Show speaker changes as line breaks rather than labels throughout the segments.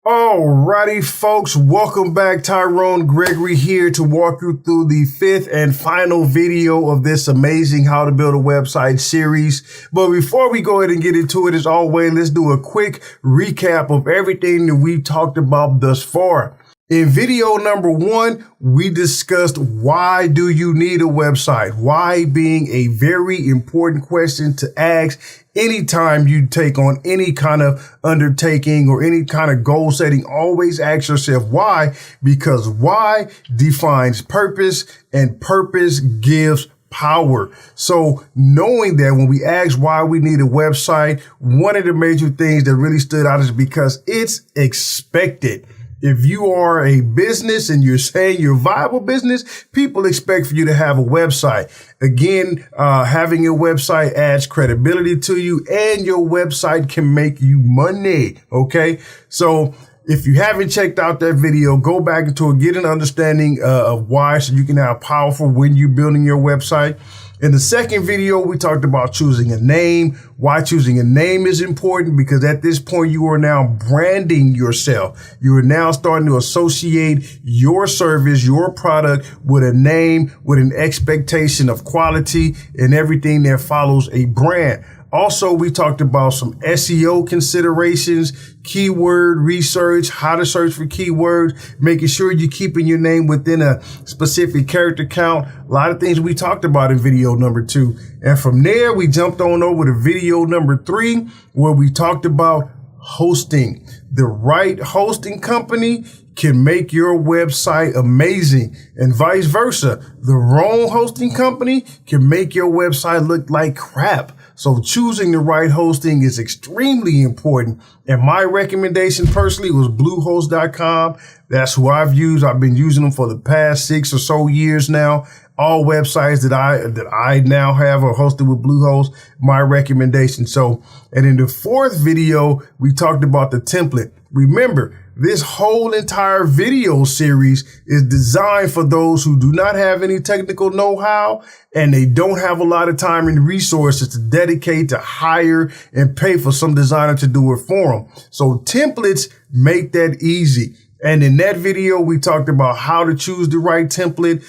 Alrighty, folks, welcome back. Tyrone Gregory here to walk you through the fifth and final video of this amazing How to Build a Website series. But before we go ahead and get into it, as always, let's do a quick recap of everything that we've talked about thus far. In video number 1, we discussed why do you need a website? Why being a very important question to ask anytime you take on any kind of undertaking or any kind of goal setting. Always ask yourself why, because why defines purpose and purpose gives power. So knowing that when we ask why we need a website, one of the major things that really stood out is because it's expected. If you are a business and you're saying you're a viable business, people expect for you to have a website. Again, having a website adds credibility to you, and your website can make you money. Okay. So if you haven't checked out that video, go back into it, get an understanding of why, so you can have powerful when you're building your website. In the second video, we talked about choosing a name, why choosing a name is important, because at this point, you are now branding yourself. You are now starting to associate your service, your product with a name, with an expectation of quality and everything that follows a brand. Also, we talked about some SEO considerations, keyword research, how to search for keywords, making sure you're keeping your name within a specific character count. A lot of things we talked about in video number 2. And from there, we jumped on over to video number 3, where we talked about hosting. The right hosting company can make your website amazing, and vice versa. The wrong hosting company can make your website look like crap. So choosing the right hosting is extremely important. And my recommendation personally was Bluehost.com. That's who I've used. I've been using them for the past 6 or so years now. All websites that I now have are hosted with Bluehost, my recommendation. So, and in the fourth video, we talked about the template. Remember, this whole entire video series is designed for those who do not have any technical know-how and they don't have a lot of time and resources to dedicate to hire and pay for some designer to do it for them. So templates make that easy. And in that video, we talked about how to choose the right template,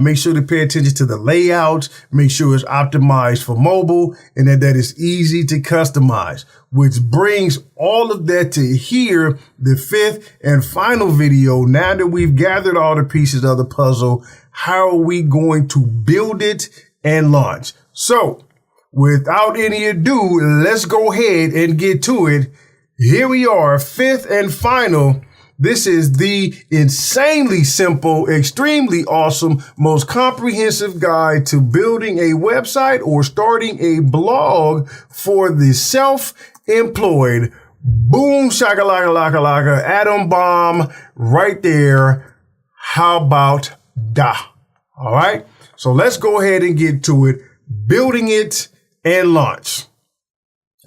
make sure to pay attention to the layout, make sure it's optimized for mobile, and that it's easy to customize, which brings all of that to here, the fifth and final video. Now that we've gathered all the pieces of the puzzle, how are we going to build it and launch? So without any ado, let's go ahead and get to it. Here we are, fifth and final. This is the insanely simple, extremely awesome, most comprehensive guide to building a website or starting a blog for the self-employed. Boom, shakalaka laka laka, atom bomb right there. How about that? All right. So let's go ahead and get to it. Building it and launch.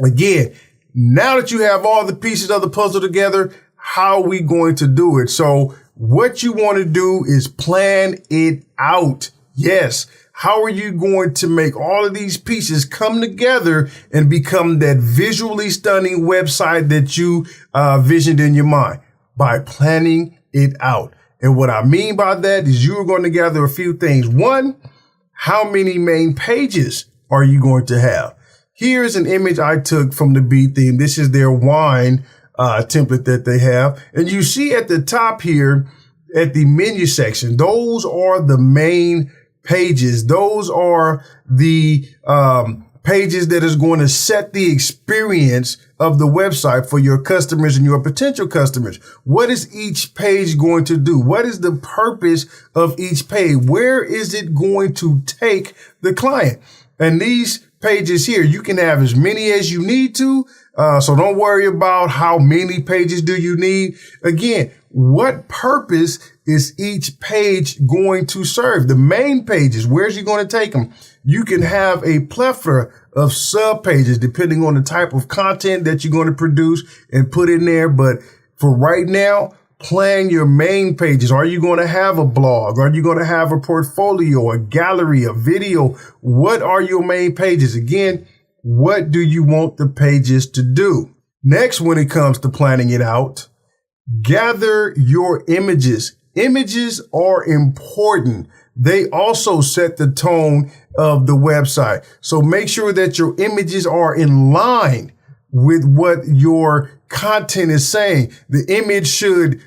Again, now that you have all the pieces of the puzzle together, how are we going to do it? So what you want to do is plan it out. Yes. How are you going to make all of these pieces come together and become that visually stunning website that you visioned in your mind? By planning it out. And what I mean by that is you're going to gather a few things. One, how many main pages are you going to have? Here's an image I took from the Betheme. This is their wine template that they have. And you see at the top here at the menu section, those are the main pages. Those are the pages that is going to set the experience of the website for your customers and your potential customers. What is each page going to do? What is the purpose of each page? Where is it going to take the client? And these pages here, you can have as many as you need to. So don't worry about how many pages do you need. Again, what purpose is each page going to serve? The main pages, where's you going to take them? You can have a plethora of sub pages depending on the type of content that you're going to produce and put in there. But for right now, plan your main pages. Are you going to have a blog? Are you going to have a portfolio, a gallery, a video? What are your main pages? Again, what do you want the pages to do? Next, when it comes to planning it out, gather your images. Images are important. They also set the tone of the website. So make sure that your images are in line with what your content is saying. The image should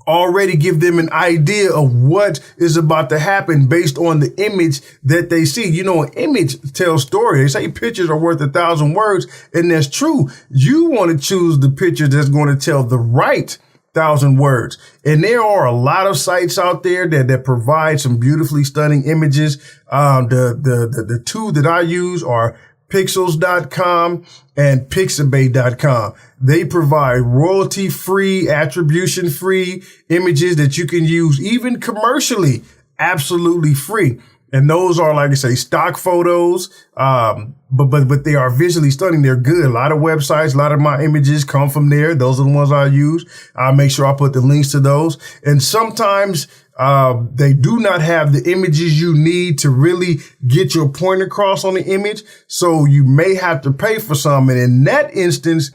already give them an idea of what is about to happen based on the image that they see. You know, an image tells story. They say pictures are worth 1,000 words, and that's true. You want to choose the picture that's going to tell the right 1,000 words. And there are a lot of sites out there that provide some beautifully stunning images. The two that I use are Pixels.com and Pixabay.com. They provide royalty-free, attribution-free images that you can use even commercially, absolutely free. And those are, like I say, stock photos, but they are visually stunning. They're good. A lot of websites, a lot of my images come from there. Those are the ones I use. I'll make sure I put the links to those. And sometimes they do not have the images you need to really get your point across on the image. So you may have to pay for some. And in that instance,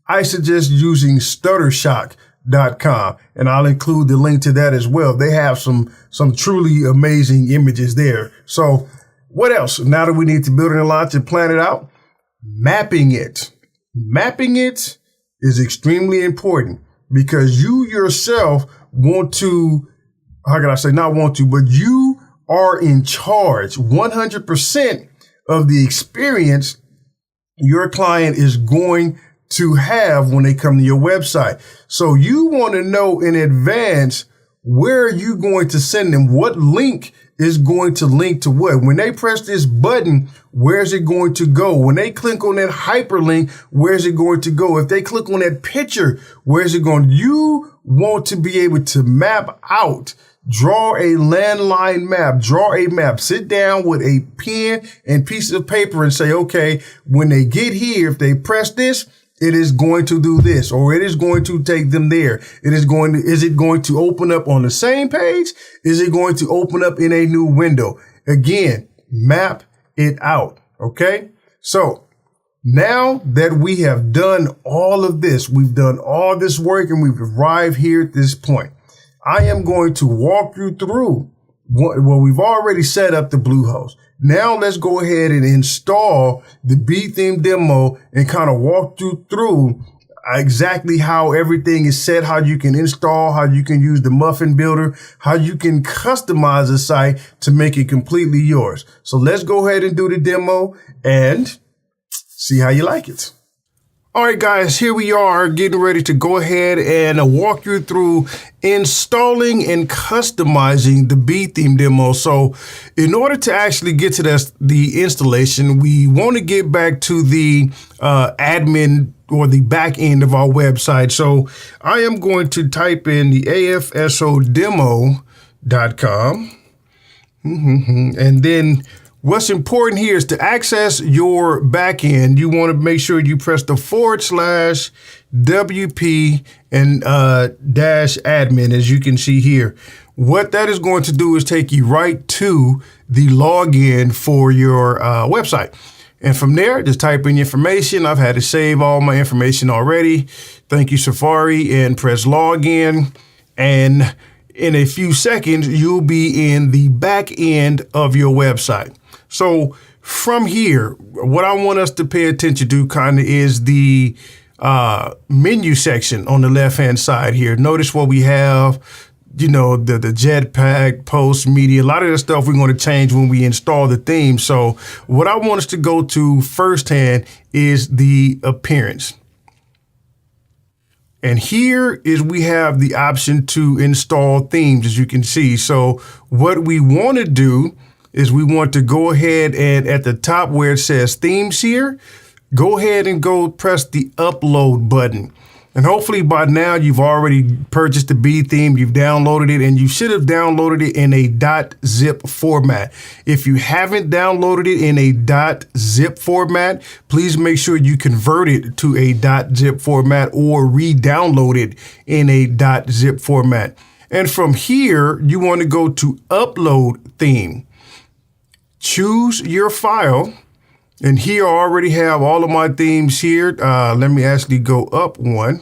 I suggest using Stuttershock.com, and I'll include the link to that as well. They have some truly amazing images there. So what else? Now that we need to build and launch and plan it out, mapping it. Mapping it is extremely important because you yourself want to, how can I say, not want to, but you are in charge 100% of the experience your client is going to have when they come to your website. So you want to know in advance, where are you going to send them? What link is going to link to what? When they press this button, where's it going to go? When they click on that hyperlink, where's it going to go? If they click on that picture, where's it going? You want to be able to map out. Draw a landline map, draw a map, sit down with a pen and piece of paper and say, okay, when they get here, if they press this, it is going to do this, or it is going to take them there. Is it going to open up on the same page? Is it going to open up in a new window? Again, map it out. Okay. So now that we have done all of this, we've done all this work and we've arrived here at this point. I am going to walk you through we've already set up the Bluehost. Now let's go ahead and install the Betheme demo and kind of walk you through exactly how everything is set, how you can install, how you can use the muffin builder, how you can customize the site to make it completely yours. So let's go ahead and do the demo and see how you like it. All right, guys, here we are getting ready to go ahead and walk you through installing and customizing the Betheme demo. So in order to actually get to the installation, we want to get back to the admin or the back end of our website. So I am going to type in the afsodemo.com. And then what's important here is to access your backend. You want to make sure you press the /WP and dash admin, as you can see here. What that is going to do is take you right to the login for your website. And from there, just type in your information. I've had to save all my information already. Thank you, Safari, and press login. And in a few seconds, you'll be in the back end of your website. So from here, what I want us to pay attention to kind of is the menu section on the left-hand side here. Notice what we have, you know, the Jetpack, post, media, a lot of the stuff we're going to change when we install the theme. So what I want us to go to firsthand is the appearance. And here is we have the option to install themes, as you can see. So what we want to do is we want to go ahead and at the top where it says themes here, go ahead and go press the upload button. And hopefully by now you've already purchased the Betheme, you've downloaded it, and you should have downloaded it in a .zip format. If you haven't downloaded it in a .zip format, please make sure you convert it to a .zip format or re-download it in a .zip format. And from here, you want to go to upload theme. Choose your file. And here I already have all of my themes here. Let me actually go up one.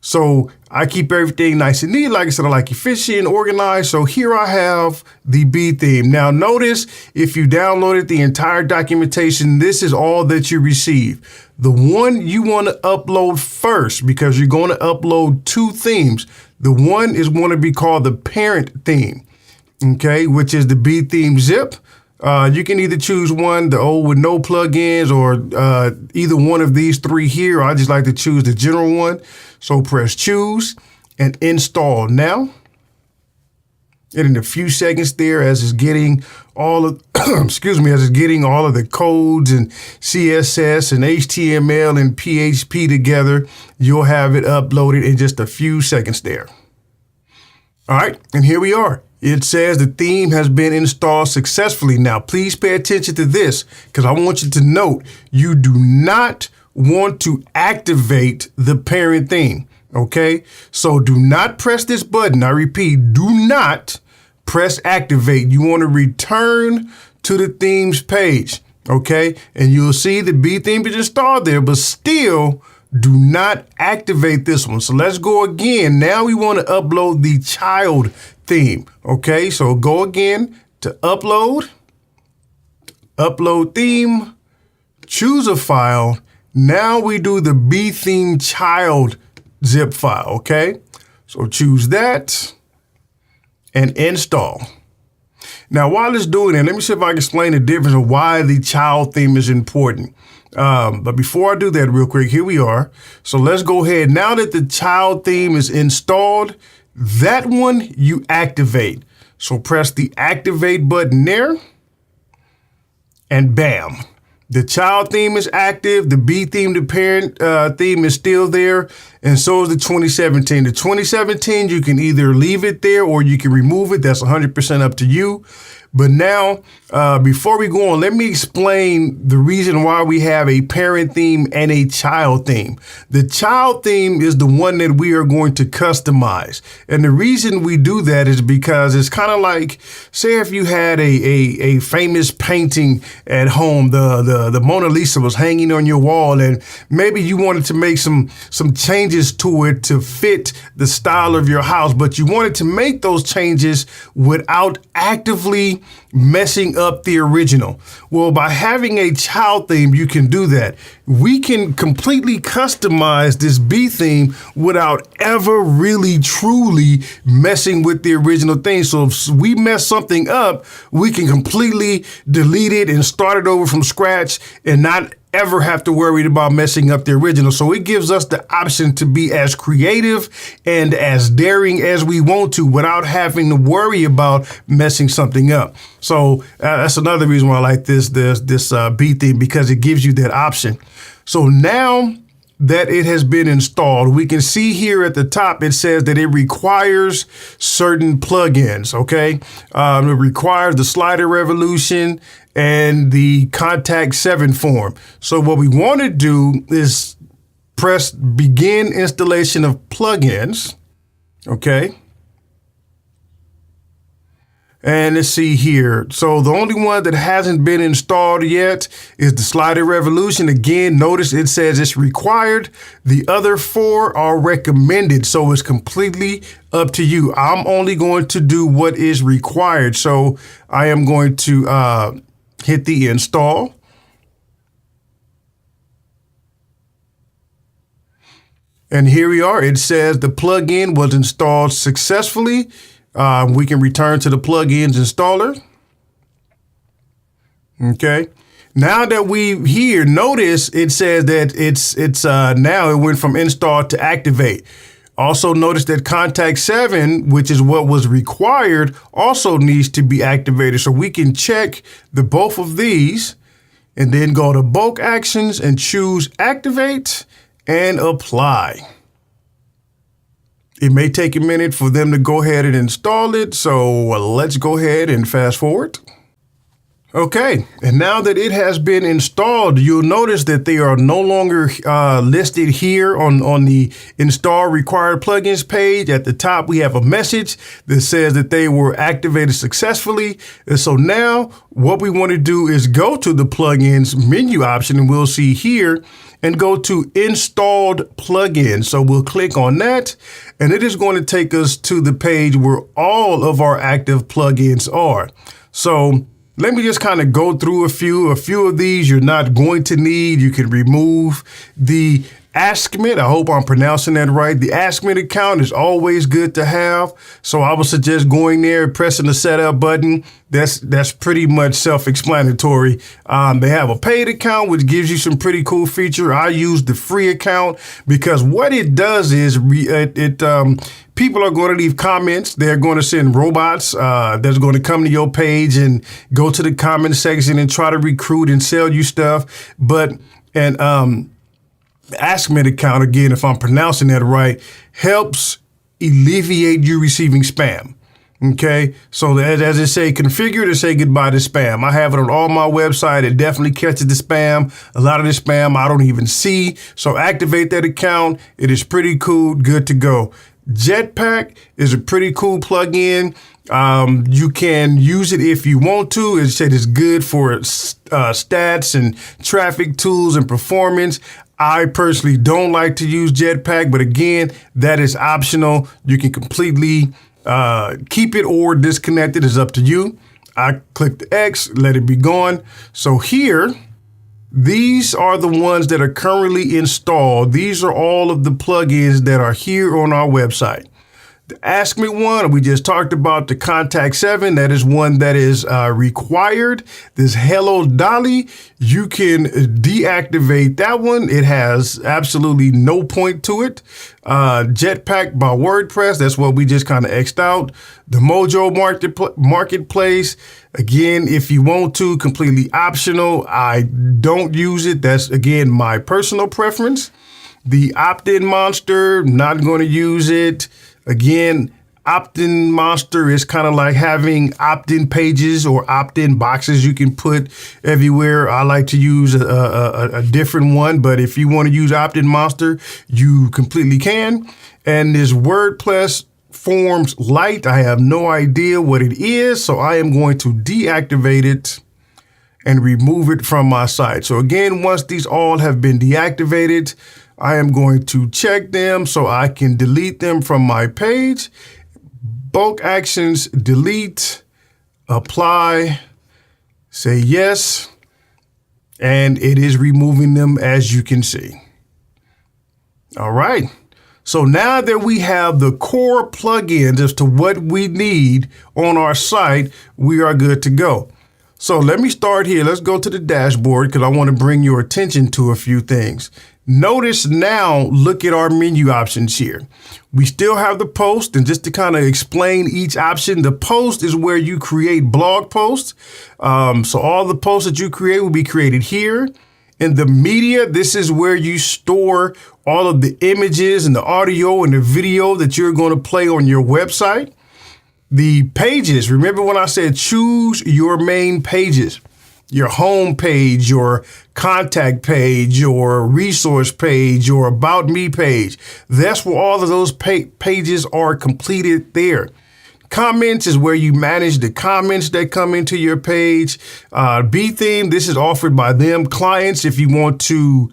So I keep everything nice and neat. Like I said, I like efficient and organized. So here I have the Betheme. Now notice if you downloaded the entire documentation, this is all that you receive. The one you want to upload first, because you're going to upload 2 themes. The one is going to be called the parent theme, okay, which is the Betheme zip. You can either choose one, the old with no plugins, or either one of these 3 here. I just like to choose the general one. So press choose and install now. And in a few seconds there, as it's getting all of, excuse me, as it's getting all of the codes and CSS and HTML and PHP together, you'll have it uploaded in just a few seconds there. All right, and here we are. It says the theme has been installed successfully. Now, please pay attention to this, because I want you to note you do not want to activate the parent theme. Okay, so do not press this button. I repeat, do not press activate. You want to return to the themes page. Okay, and you'll see the Betheme is installed there, but still do not activate this one. So let's go again. Now we want to upload the child theme. Okay, so go again to upload theme, choose a file. Now we do the Betheme child zip file. Okay, so choose that and install. Now, while it's doing it, let me see if I can explain the difference of why the child theme is important. But before I do that real quick, here we are. So let's go ahead. Now that the child theme is installed, that one you activate. So press the activate button there and bam. The child theme is active. The Betheme, the parent theme is still there. And so is the 2017. The 2017, you can either leave it there or you can remove it. That's 100% up to you. But now, before we go on, let me explain the reason why we have a parent theme and a child theme. The child theme is the one that we are going to customize. And the reason we do that is because it's kind of like, say if you had a famous painting at home, the Mona Lisa was hanging on your wall, and maybe you wanted to make some changes to it to fit the style of your house, but you wanted to make those changes without actively messing up the original. Well, by having a child theme, you can do that. We can completely customize this Betheme without ever really truly messing with the original thing. So if we mess something up, we can completely delete it and start it over from scratch and not ever have to worry about messing up the original. So it gives us the option to be as creative and as daring as we want to without having to worry about messing something up. So that's another reason why I like this Betheme, because it gives you that option. So now that it has been installed, we can see here at the top, it says that it requires certain plugins. Okay. It requires the slider revolution and the contact 7 form. So what we want to do is press begin installation of plugins. Okay. And let's see here. So the only one that hasn't been installed yet is the slider revolution. Again, notice it says it's required. The other 4 are recommended. So it's completely up to you. I'm only going to do what is required. So I am going to hit the install. And here we are. It says the plugin was installed successfully. We can return to the plugins installer. Okay. Now that we here, notice it says that it's now it went from install to activate. Also notice that contact 7, which is what was required, also needs to be activated. So we can check the both of these and then go to bulk actions and choose activate and apply. It may take a minute for them to go ahead and install it. So let's go ahead and fast forward. Okay, and now that it has been installed, you'll notice that they are no longer listed here on the install required plugins page. At the top, we have a message that says that they were activated successfully. And so now what we want to do is go to the plugins menu option, and we'll see here. and go to installed plugins. So we'll click on that, and it is going to take us to the page where all of our active plugins are. So let me just kind of go through a few of these you're not going to need. You can remove the Askment. I hope I'm pronouncing that right. The Askment account is always good to have. So I would suggest going there, pressing the setup button. That's pretty much self-explanatory. They have a paid account, which gives you some pretty cool feature. I use the free account because what it does is people are going to leave comments. They're going to send robots that's going to come to your page and go to the comment section and try to recruit and sell you stuff. Askment account, again, if I'm pronouncing that right, helps alleviate you receiving spam. Okay, so as it say, configure to say goodbye to spam. I have it on all my website. It definitely catches the spam. A lot of the spam I don't even see. So activate that account. It is pretty cool. Good to go. Jetpack is a pretty cool plugin. You can use it if you want to. It said it's good for stats and traffic tools and performance. I personally don't like to use Jetpack, but again, that is optional. You can completely keep it or disconnect it. It's up to you. I click the X, let it be gone. So here, these are the ones that are currently installed. These are all of the plugins that are here on our website. The Ask Me one, we just talked about. The Contact 7, that is one that is required. This Hello Dolly, you can deactivate that one. It has absolutely no point to it. Jetpack by WordPress, that's what we just kind of X'd out. The Mojo Marketplace, again, if you want to, completely optional. I don't use it. That's, again, my personal preference. The Opt-in Monster, not going to use it. Again, opt-in monster is kind of like having opt-in pages or opt-in boxes you can put everywhere. I like to use a different one, but if you want to use opt-in monster, you completely can. And this WordPress Forms Lite, I have no idea what it is, so I am going to deactivate it and remove it from my site. So again, once these all have been deactivated, I am going to check them so I can delete them from my page. Bulk actions, delete, apply, say yes, and it is removing them as you can see. All right. So now that we have the core plugins as to what we need on our site, we are good to go. So let me start here. Let's go to the dashboard because I want to bring your attention to a few things. Notice now, look at our menu options here. We still have the post, and just to kind of explain each option, the post is where you create blog posts. So all the posts that you create will be created here. In the media, this is where you store all of the images and the audio and the video that you're going to play on your website. The pages, remember when I said choose your main pages, your home page, your contact page, your resource page, your about me page. That's where all of those pages are completed there. Comments is where you manage the comments that come into your page. Betheme, this is offered by them clients if you want to,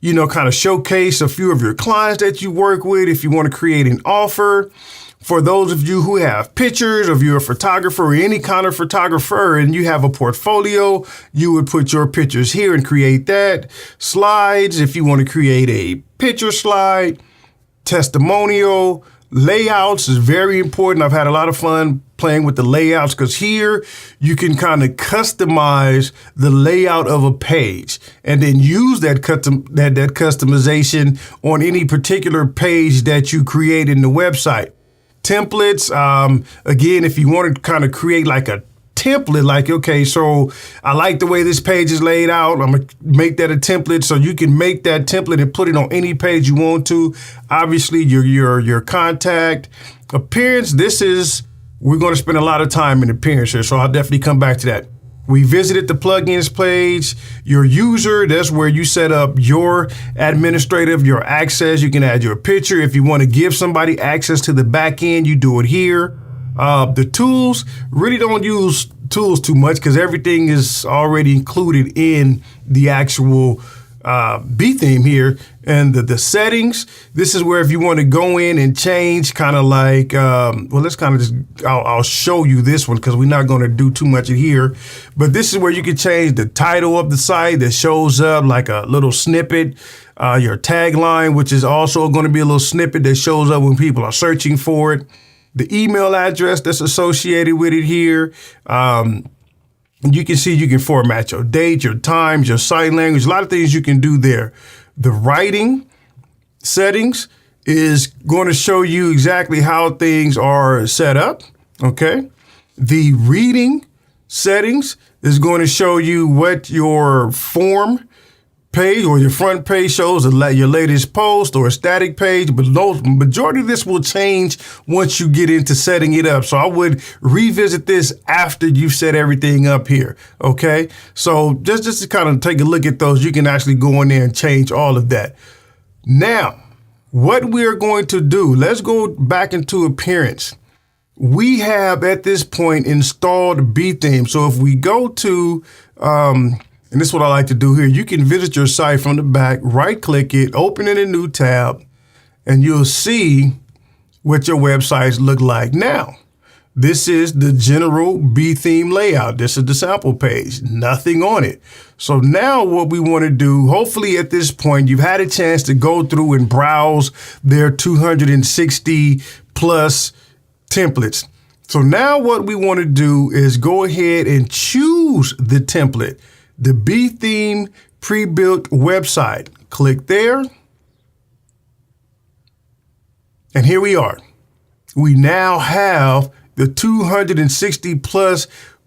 kind of showcase a few of your clients that you work with, if you want to create an offer. For those of you who have pictures, if you're a photographer or any kind of photographer and you have a portfolio, you would put your pictures here and create that. Slides, if you want to create a picture slide. Testimonial. Layouts is very important. I've had a lot of fun playing with the layouts because here you can kind of customize the layout of a page and then use that customization on any particular page that you create in the website. Templates, again, if you want to kind of create like a template, like, okay, so I like the way this page is laid out. I'm going to make that a template. So you can make that template and put it on any page you want to. Obviously, your contact. Appearance, we're going to spend a lot of time in appearance here. So I'll definitely come back to that. We visited the plugins page. Your user, that's where you set up your your access. You can add your picture. If you want to give somebody access to the back end, you do it here. The tools, really don't use tools too much because everything is already included in the actual Betheme here, and the settings. This is where if you want to go in and change kind of like, well, let's kind of just, I'll show you this one because we're not going to do too much in here, but this is where you can change the title of the site that shows up like a little snippet, your tagline, which is also going to be a little snippet that shows up when people are searching for it, the email address that's associated with it here. You can see you can format your date, your times, your site language, a lot of things you can do there. The writing settings is going to show you exactly how things are set up, okay? The reading settings is going to show you what your form page or your front page shows, your latest post or a static page, but the majority of this will change once you get into setting it up. So I would revisit this after you've set everything up here. Okay. So just to kind of take a look at those, you can actually go in there and change all of that. Now, what we're going to do, let's go back into appearance. We have at this point installed Betheme. So if we go to, and this is what I like to do here. You can visit your site from the back, right click it, open in a new tab, and you'll see what your websites look like now. This is the general Betheme layout. This is the sample page, nothing on it. So now what we want to do, hopefully at this point, you've had a chance to go through and browse their 260 plus templates. So now what we want to do is go ahead and choose the template. The Betheme pre-built website. Click there. And here we are. We now have the 260 plus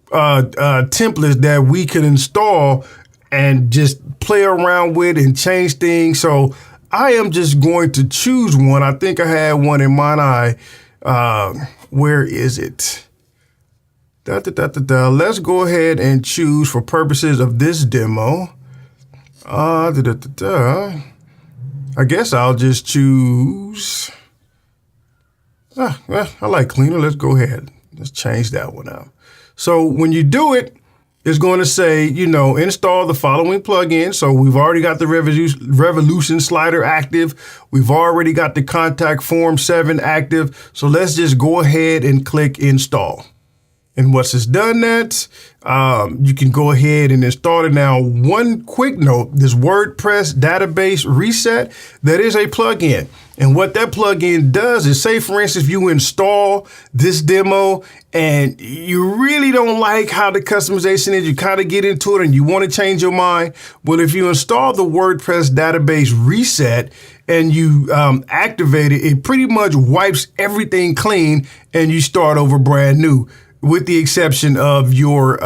templates that we can install and just play around with and change things. So I am just going to choose one. I think I had one in mind. Where is it? Let's go ahead and choose for purposes of this demo. I guess I'll just choose. Well, I like cleaner. Let's go ahead. Let's change that one out. So when you do it, it's going to say, install the following plugin. So we've already got the Revolution slider active. We've already got the contact form 7 active. So let's just go ahead and click install. And once it's done that, you can go ahead and install it. Now, one quick note, this WordPress database reset, that is a plugin. And what that plugin does is, say, for instance, if you install this demo and you really don't like how the customization is, you kind of get into it and you want to change your mind. Well, if you install the WordPress database reset and you activate it, it pretty much wipes everything clean and you start over brand new, with the exception of your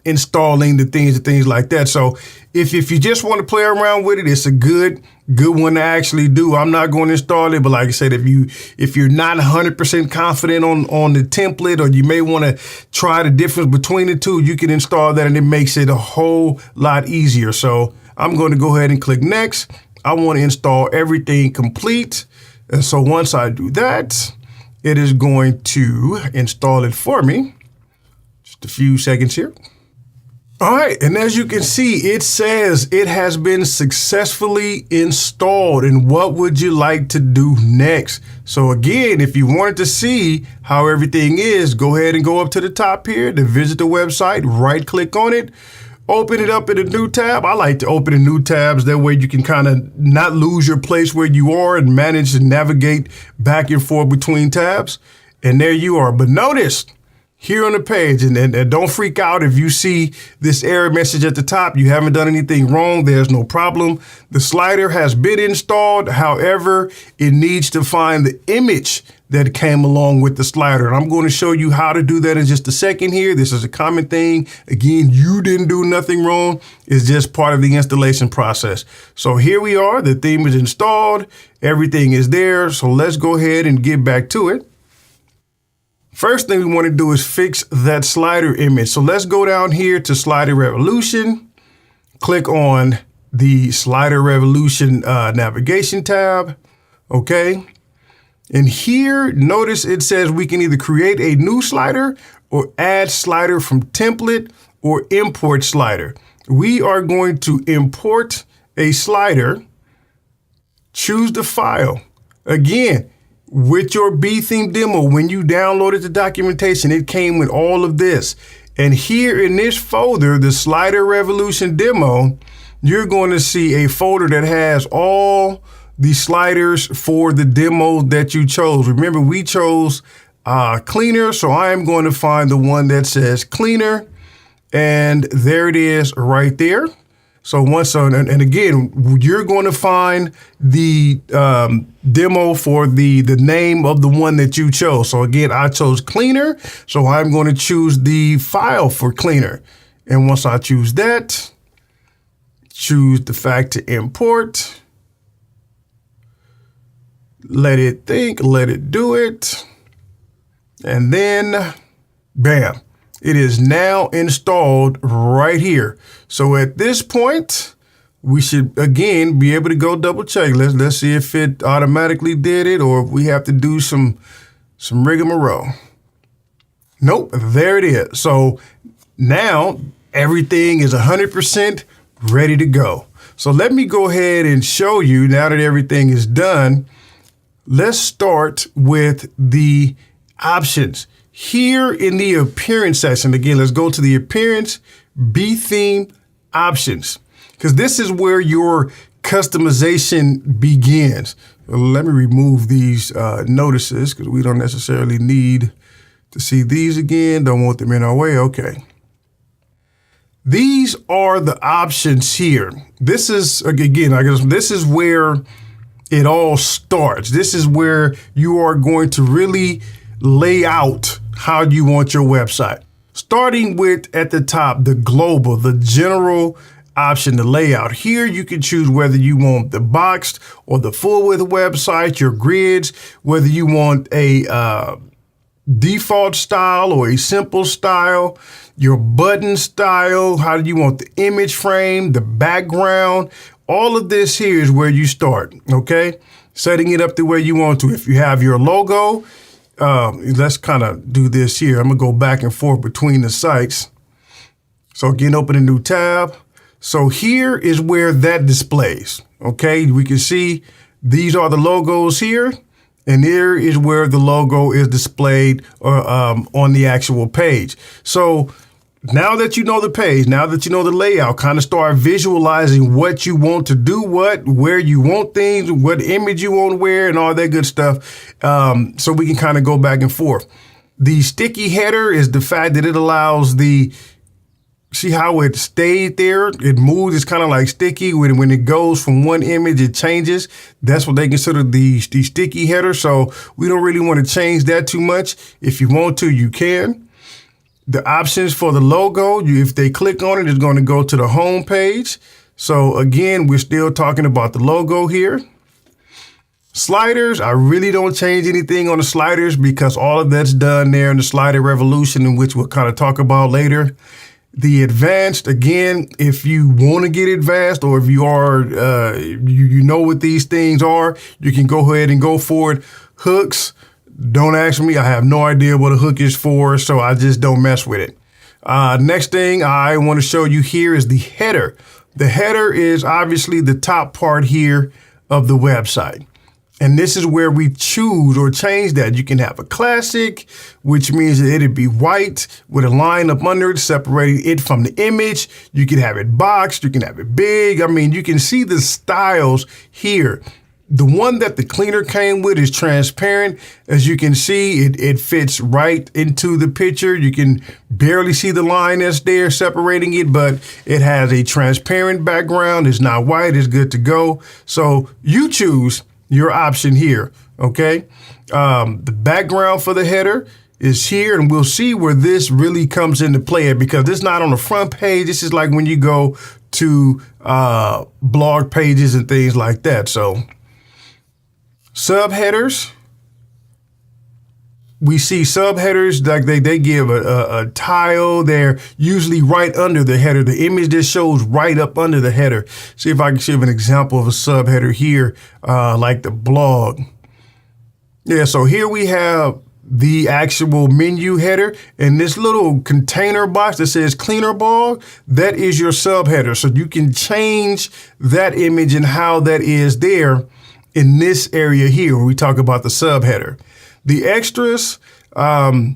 installing the things and things like that. So if you just want to play around with it, it's a good one to actually do. I'm not going to install it, but like I said, if you're not 100% confident on the template, or you may want to try the difference between the two, you can install that and it makes it a whole lot easier. So I'm going to go ahead and click next. I want to install everything complete. And so once I do that, it is going to install it for me. Just a few seconds here. All right, and as you can see, it says it has been successfully installed. And what would you like to do next? So again, if you wanted to see how everything is, go ahead and go up to the top here to visit the website, right click on it, open it up in a new tab. I like to open in new tabs. That way you can kind of not lose your place where you are and manage to navigate back and forth between tabs. And there you are. But notice here on the page, and don't freak out if you see this error message at the top. You haven't done anything wrong. There's no problem. The slider has been installed. However, it needs to find the image that came along with the slider. And I'm going to show you how to do that in just a second here. This is a common thing. Again, you didn't do nothing wrong. It's just part of the installation process. So here we are. The theme is installed. Everything is there. So let's go ahead and get back to it. First thing we want to do is fix that slider image. So let's go down here to Slider Revolution, click on the Slider Revolution navigation tab. Okay. And here, notice it says we can either create a new slider or add slider from template or import slider. We are going to import a slider, choose the file. Again, with your Betheme demo, when you downloaded the documentation, it came with all of this. And here in this folder, the Slider Revolution demo, you're going to see a folder that has all the sliders for the demo that you chose. Remember, we chose cleaner, so I am going to find the one that says cleaner, and there it is right there. So and again, you're going to find the demo for the name of the one that you chose. So again, I chose cleaner, so I'm going to choose the file for cleaner. And once I choose that, choose the fact to import. Let it think, let it do it. And then, bam, it is now installed right here. So at this point, we should, again, be able to go double check. Let's see if it automatically did it or if we have to do some rigmarole. Nope, there it is. So now everything is 100% ready to go. So let me go ahead and show you, now that everything is done, let's start with the options. Here in the appearance section, again, let's go to the appearance, Betheme options, because this is where your customization begins. Let me remove these notices because we don't necessarily need to see these again. Don't want them in our way. Okay. These are the options here. This is, again, I guess this is where it all starts. This is where you are going to really lay out how you want your website. Starting with, at the top, the global, the general option, the layout. Here you can choose whether you want the boxed or the full width website, your grids, whether you want a default style or a simple style, your button style, how do you want the image frame, the background. All of this here is where you start, okay? Setting it up the way you want to. If you have your logo, let's kind of do this here. I'm gonna go back and forth between the sites. So again, open a new tab. So here is where that displays, okay? We can see these are the logos here, and here is where the logo is displayed on the actual page. So now that you know the page, now that you know the layout, kind of start visualizing what you want to do, where you want things, what image you want to wear, and all that good stuff. So we can kind of go back and forth. The sticky header is the fact that it allows see how it stayed there? It moves. It's kind of like sticky. When it goes from one image, it changes. That's what they consider the sticky header. So we don't really want to change that too much. If you want to, you can. The options for the logo, if they click on it, it's going to go to the home page. So again, we're still talking about the logo here. Sliders, I really don't change anything on the sliders because all of that's done there in the Slider Revolution, in which we'll kind of talk about later. The advanced, again, if you want to get advanced or if you are, you know what these things are, you can go ahead and go for it. Hooks. Don't ask me. I have no idea what a hook is for, so I just don't mess with it. Next thing I want to show you here is the header. The header is obviously the top part here of the website. And this is where we choose or change that. You can have a classic, which means that it'd be white with a line up under it, separating it from the image. You can have it boxed. You can have it big. I mean, you can see the styles here. The one that the cleaner came with is transparent. As you can see, it fits right into the picture. You can barely see the line that's there separating it, but it has a transparent background. It's not white. It's good to go. So you choose your option here, okay? The background for the header is here, and we'll see where this really comes into play because it's not on the front page. This is like when you go to blog pages and things like that. So subheaders, we see subheaders like they give a tile. They're usually right under the header. The image just shows right up under the header. See if I can give an example of a subheader here, like the blog. Yeah, so here we have the actual menu header, and this little container box that says cleaner blog, that is your subheader. So you can change that image and how that is there in this area here when we talk about the subheader. The extras, the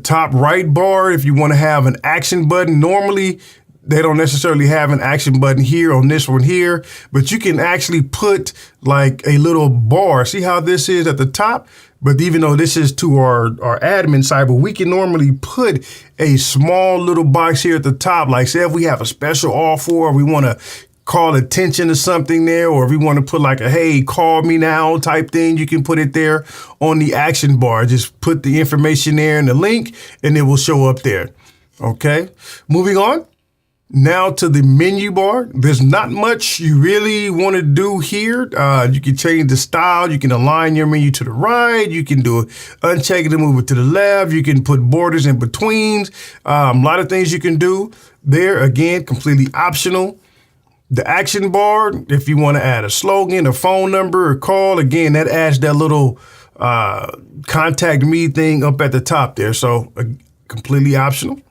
top right bar, if you want to have an action button, normally they don't necessarily have an action button here on this one here, but you can actually put like a little bar. See how this is at the top? But even though this is to our admin side, but we can normally put a small little box here at the top. Like say if we have a special offer, or we want to call attention to something there, or if we want to put like a, hey, call me now type thing, you can put it there on the action bar. Just put the information there and the link, and it will show up there. Okay, moving on. Now to the menu bar. There's not much you really want to do here. You can change the style. You can align your menu to the right. You can do uncheck it and move it to the left. You can put borders in betweens. A lot of things you can do there. Again, completely optional. The action bar, if you want to add a slogan, a phone number, or call, again, that adds that little contact me thing up at the top there. So completely optional.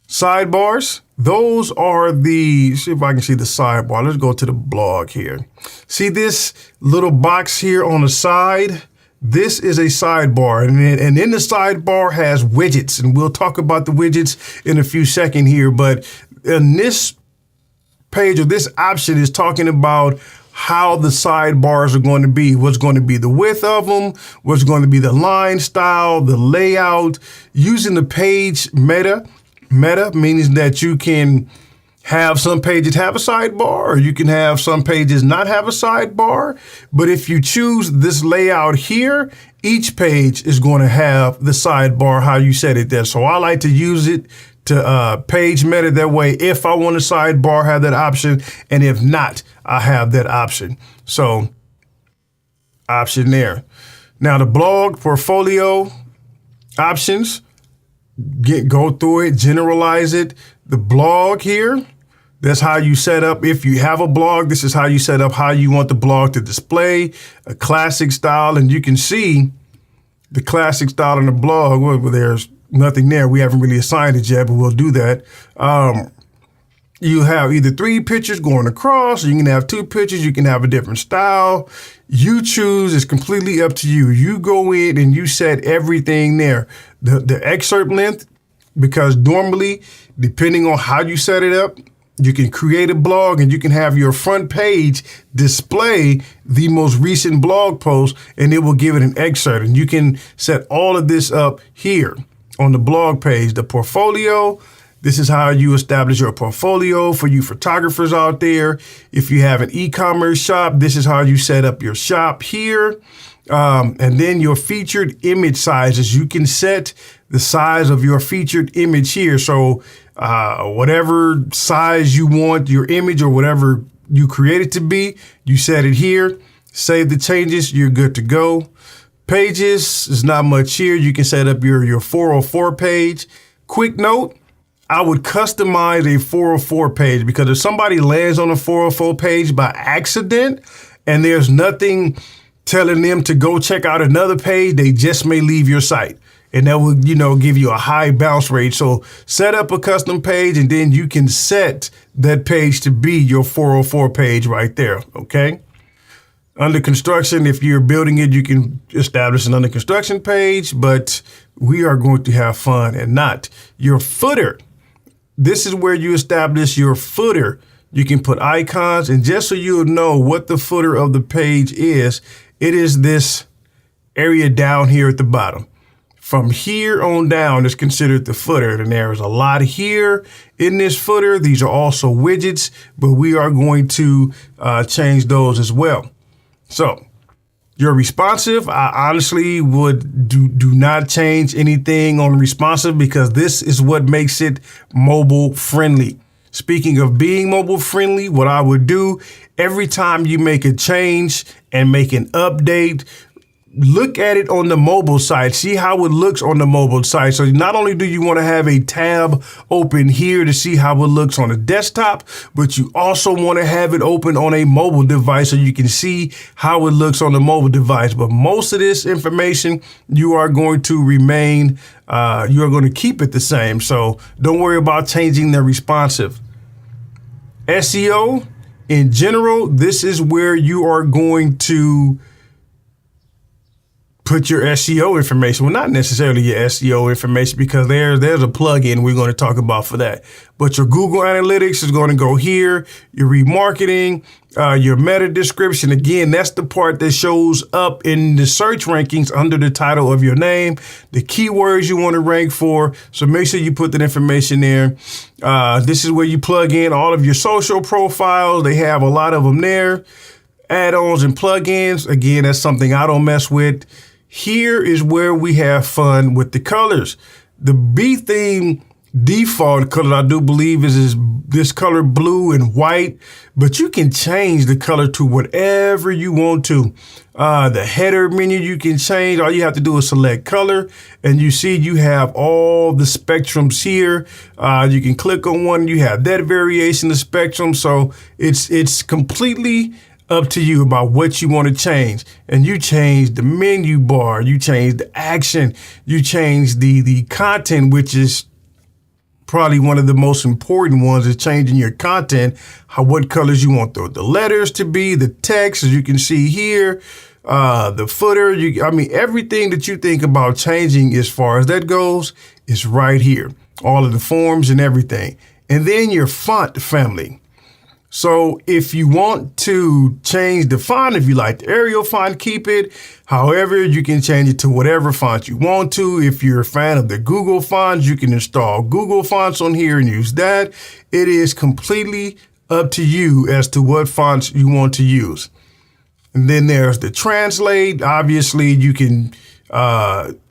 Sidebars, those are the, see if I can see the sidebar. Let's go to the blog here. See this little box here on the side? This is a sidebar, and in the sidebar has widgets, and we'll talk about the widgets in a few seconds here. But in this page, or this option, is talking about how the sidebars are going to be, what's going to be the width of them, what's going to be the line style, the layout, using the page meta. Meta means that you can have some pages have a sidebar, or you can have some pages not have a sidebar. But if you choose this layout here, each page is going to have the sidebar, how you set it there. So I like to use it to page meta. That way, if I want a sidebar, have that option. And if not, I have that option. So option there. Now the blog portfolio options, go through it, generalize it. The blog here, that's how you set up. If you have a blog, this is how you set up how you want the blog to display, a classic style. And you can see the classic style in the blog. Well, there's nothing there. We haven't really assigned it yet, but we'll do that. You have either 3 pictures going across, or you can have 2 pictures. You can have a different style. You choose. It's completely up to you. You go in and you set everything there. The excerpt length, because normally, depending on how you set it up, you can create a blog and you can have your front page display the most recent blog post, and it will give it an excerpt. And you can set all of this up here on the blog page. The portfolio, this is how you establish your portfolio for you photographers out there. If you have an e-commerce shop, this is how you set up your shop here. And then your featured image sizes, you can set the size of your featured image here. So whatever size you want your image, or whatever you create it to be, you set it here, save the changes, you're good to go. Pages, there's not much here. You can set up your 404 page. Quick note, I would customize a 404 page, because if somebody lands on a 404 page by accident and there's nothing telling them to go check out another page, they just may leave your site, and that will, give you a high bounce rate. So set up a custom page, and then you can set that page to be your 404 page right there. Okay. Under construction, if you're building it, you can establish an under construction page, but we are going to have fun and not your footer. This is where you establish your footer. You can put icons, and just so you'll know what the footer of the page is, it is this area down here at the bottom. From here on down is considered the footer, and there is a lot here in this footer. These are also widgets, but we are going to change those as well. So your responsive, I honestly would do not change anything on responsive, because this is what makes it mobile friendly. Speaking of being mobile friendly, what I would do every time you make a change and make an update, look at it on the mobile side. See how it looks on the mobile side. So not only do you want to have a tab open here to see how it looks on a desktop, but you also want to have it open on a mobile device so you can see how it looks on the mobile device. But most of this information, you are going to remain, you are going to keep it the same. So don't worry about changing the responsive. SEO in general, this is where you are going to put your SEO information. Well, not necessarily your SEO information, because there's a plugin we're going to talk about for that. But your Google Analytics is going to go here. Your remarketing, your meta description. Again, that's the part that shows up in the search rankings under the title of your name, the keywords you want to rank for. So make sure you put that information there. This is where you plug in all of your social profiles. They have a lot of them there. Add-ons and plugins. Again, that's something I don't mess with. Here is where we have fun with the colors. The Betheme default color, I do believe, is this color blue and white, but you can change the color to whatever you want to. The header menu you can change. All you have to do is select color, and you see you have all the spectrums here. You can click on one, you have that variation of spectrum. So it's completely up to you about what you want to change. And you change the menu bar, you change the action, you change the content, which is probably one of the most important ones, is changing your content, what colors you want the letters to be, the text, as you can see here, the footer. I mean, everything that you think about changing as far as that goes is right here. All of the forms and everything. And then your font family. So if you want to change the font, if you like the Arial font, keep it. However, you can change it to whatever font you want to. If you're a fan of the Google fonts, you can install Google fonts on here and use that. It is completely up to you as to what fonts you want to use. And then there's the translate. Obviously, you can,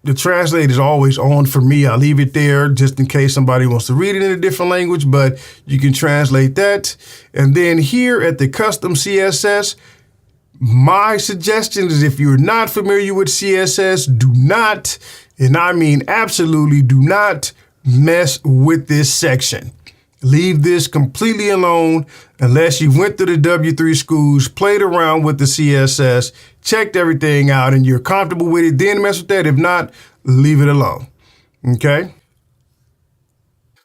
the translate is always on for me. I leave it there just in case somebody wants to read it in a different language, but you can translate that. And then here at the custom CSS, my suggestion is, if you're not familiar with CSS, do not, and I mean absolutely do not, mess with this section. Leave this completely alone unless you went to the W3 schools, played around with the CSS, checked everything out, and you're comfortable with it. Then mess with that. If not, leave it alone. Okay?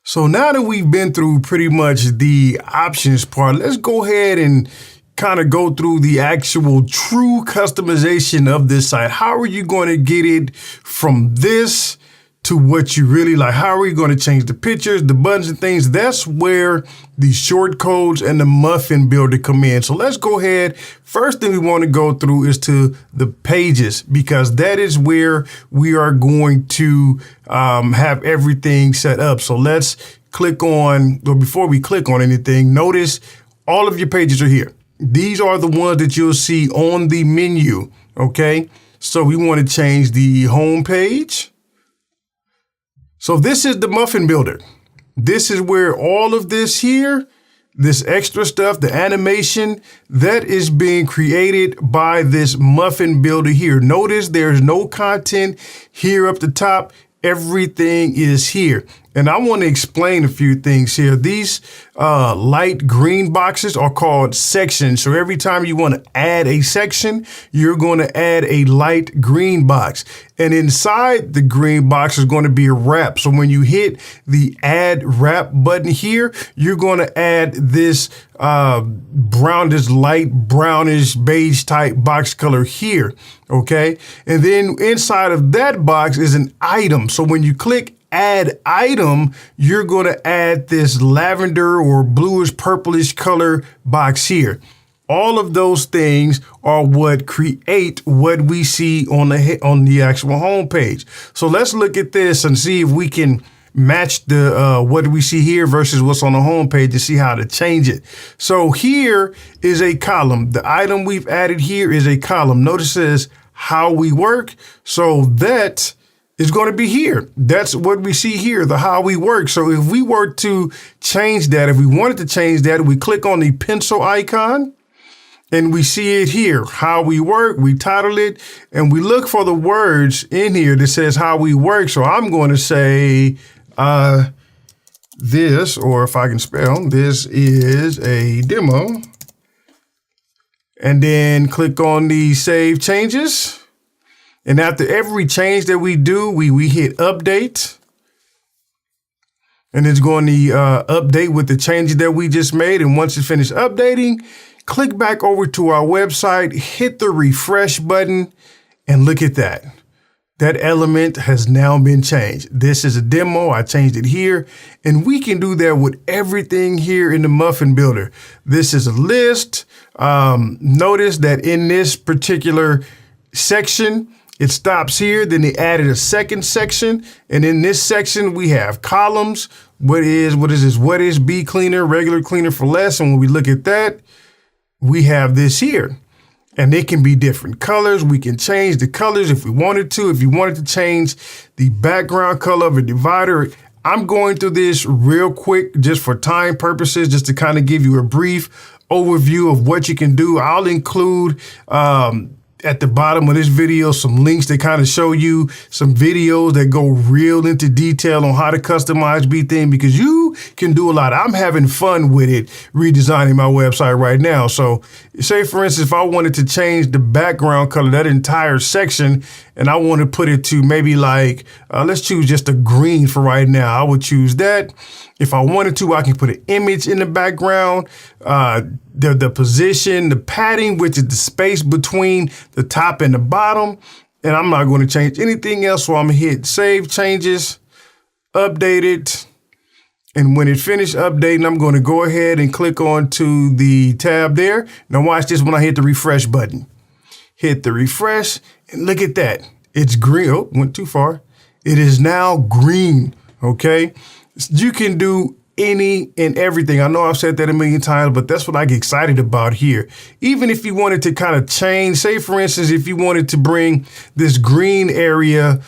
So now that we've been through pretty much the options part, let's go ahead and kind of go through the actual true customization of this site. How are you going to get it from this to what you really like? How are you going to change the pictures, the buttons and things? That's where the short codes and the muffin builder come in. So let's go ahead. First thing we want to go through is to the pages, because that is where we are going to have everything set up. So let's click on, or before we click on anything, notice all of your pages are here. These are the ones that you'll see on the menu. Okay. So we want to change the home page. So this is the muffin builder. This is where all of this here, this extra stuff, the animation, that is being created by this muffin builder here. Notice there's no content here up the top. Everything is here. And I want to explain a few things here. These light green boxes are called sections. So every time you want to add a section, you're going to add a light green box. And inside the green box is going to be a wrap. So when you hit the add wrap button here, you're going to add this this light brownish beige type box color here. Okay. And then inside of that box is an item. So when you click add item, you're going to add this lavender or bluish purplish color box here. All of those things are what create what we see on the actual home page. So let's look at this and see if we can match the what we see here versus what's on the home page to see how to change it. So here is a column. The item we've added here is a column. Notice it says how we work. So that is going to be here. That's what we see here, the how we work. So if we were to change that, if we wanted to change that, we click on the pencil icon. And we see it here, how we work, we title it, and we look for the words in here that says how we work. So I'm going to say this, or if I can spell, this is a demo. And then click on the save changes. And after every change that we do, we hit update. And it's going to update with the changes that we just made. And once it's finished updating, click back over to our website, hit the refresh button, and look at that. That element has now been changed. This is a demo. I changed it here, and we can do that with everything here in the Muffin Builder. This is a list. Notice that in this particular section, it stops here. Then they added a second section. And in this section, we have columns. What is this? What is B cleaner, regular cleaner for less? And when we look at that, we have this here. And they can be different colors. We can change the colors if we wanted to. If you wanted to change the background color of a divider, I'm going through this real quick just for time purposes, just to kind of give you a brief overview of what you can do. I'll include at the bottom of this video some links that kind of show you some videos that go real into detail on how to customize Betheme, because you can do a lot. I'm having fun with it, redesigning my website right now. So say, for instance, if I wanted to change the background color, that entire section, and I want to put it to maybe like, let's choose just a green for right now. I would choose that. If I wanted to, I can put an image in the background, the position, the padding, which is the space between the top and the bottom. And I'm not going to change anything else. So I'm going to hit save changes, update it. And when it finished updating, I'm going to go ahead and click on to the tab there. Now watch this when I hit the refresh button. Hit the refresh and look at that. It's green. Oh, went too far. It is now green. Okay. You can do any and everything. I know I've said that a million times, but that's what I get excited about here. Even if you wanted to kind of change, say for instance, if you wanted to bring this green area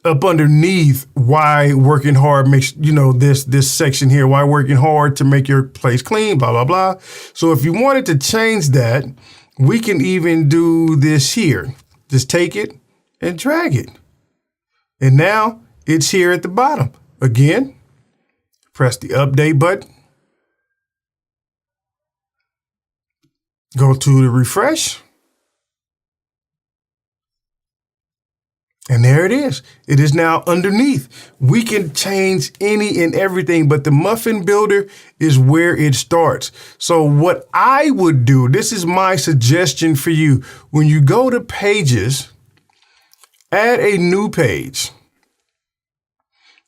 up underneath why working hard makes, this section here, why working hard to make your place clean, blah, blah, blah. So if you wanted to change that, we can even do this here. Just take it and drag it. And now it's here at the bottom. Again, press the update button. Go to the refresh. And there it is. It is now underneath. We can change any and everything, but the Muffin Builder is where it starts. So what I would do, this is my suggestion for you. When you go to pages, add a new page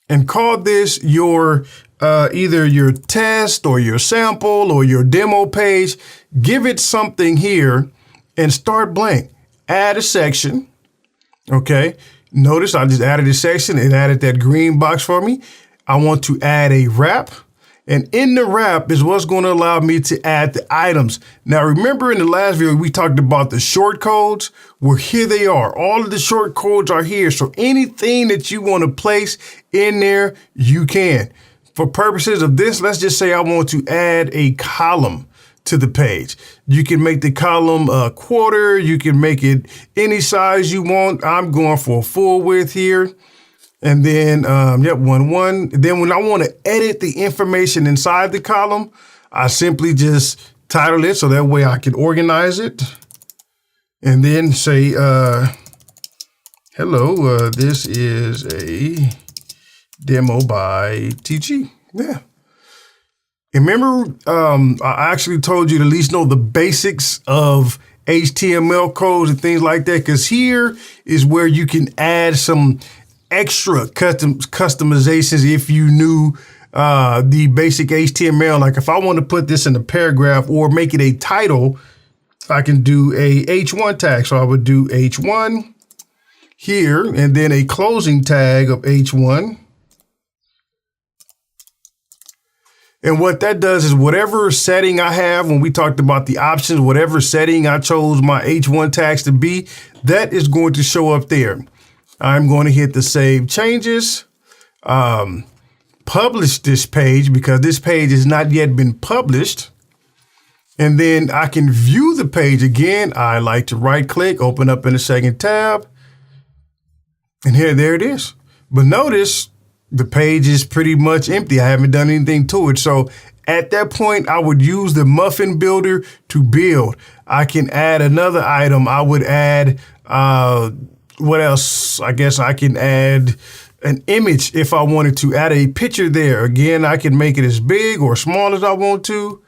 and call this your either your test or your sample or your demo page. Give it something here and start blank. Add a section. Okay. Notice I just added a section. It added that green box for me. I want to add a wrap. And in the wrap is what's going to allow me to add the items. Now, remember in the last video, we talked about the short codes. Well, here they are. All of the short codes are here. So anything that you want to place in there, you can. For purposes of this, let's just say I want to add a column to the page. You can make the column a quarter. You can make it any size you want. I'm going for a full width here. And then, 1. Then when I want to edit the information inside the column, I simply just title it so that way I can organize it. And then say, hello, this is a demo by TG. Yeah. And remember, I actually told you to at least know the basics of HTML codes and things like that, because here is where you can add some extra customizations if you knew the basic HTML. Like if I want to put this in a paragraph or make it a title, I can do a H1 tag. So I would do H1 here and then a closing tag of H1. And what that does is whatever setting I have, when we talked about the options, whatever setting I chose my H1 tags to be, that is going to show up there. I'm going to hit the save changes, publish this page because this page has not yet been published. And then I can view the page again. I like to right click, open up in a second tab. And there it is. But notice the page is pretty much empty. I haven't done anything to it. So at that point, I would use the muffin builder to build. I can add another item. I would add, what else? I guess I can add an image if I wanted to add a picture there. Again, I can make it as big or small as I want to.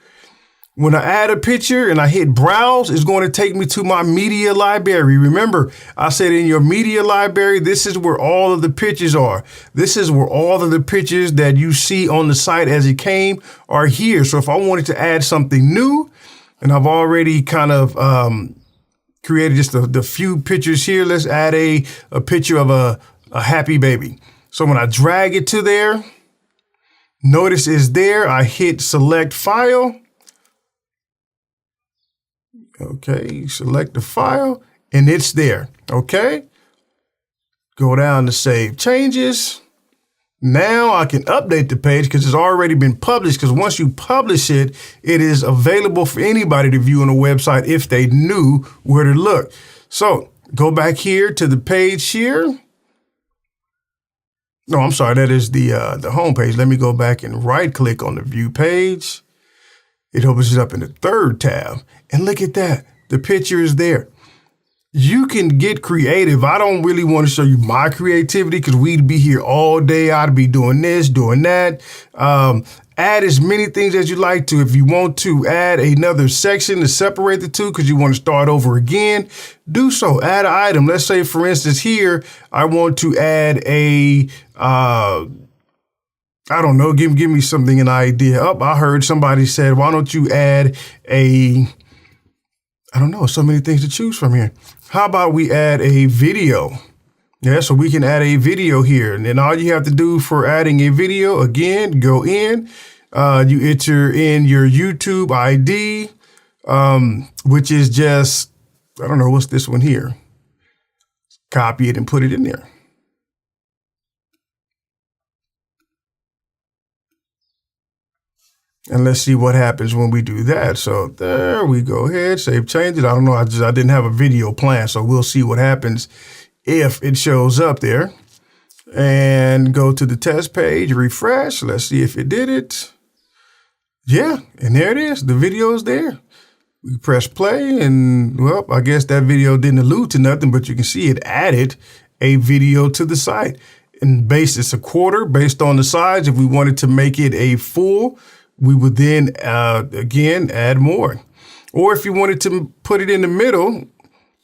When I add a picture and I hit browse, it's going to take me to my media library. Remember, I said in your media library, this is where all of the pictures are. This is where all of the pictures that you see on the site as it came are here. So if I wanted to add something new, and I've already kind of created just the few pictures here, let's add a picture of a happy baby. So when I drag it to there, notice it's there. I hit select file. Okay, select the file and it's there. Okay, go down to save changes. Now I can update the page because it's already been published, because once you publish it, it is available for anybody to view on a website if they knew where to look. So go back here to the page here. No, I'm sorry, that is the home page. Let me go back and right click on the view page. It opens it up in the third tab. And look at that. The picture is there. You can get creative. I don't really want to show you my creativity because we'd be here all day. I'd be doing this, doing that. Add as many things as you like to. If you want to add another section to separate the two because you want to start over again, do so. Add an item. Let's say, for instance, here, I want to add a... I don't know, give me something, an idea. I heard somebody said, why don't you add I don't know, so many things to choose from here. How about we add a video? Yeah, so we can add a video here. And then all you have to do for adding a video, again, go in, you enter in your YouTube ID, which is just, I don't know, what's this one here? Copy it and put it in there. And let's see what happens when we do that. So there we go ahead, save changes. I don't know, I didn't have a video planned, so we'll see what happens if it shows up there. And go to the test page, refresh. Let's see if it did it. Yeah, and there it is. The video is there. We press play and, well, I guess that video didn't allude to nothing, but you can see it added a video to the site. And it's a quarter based on the size. If we wanted to make it a full, we would then, again, add more. Or if you wanted to put it in the middle,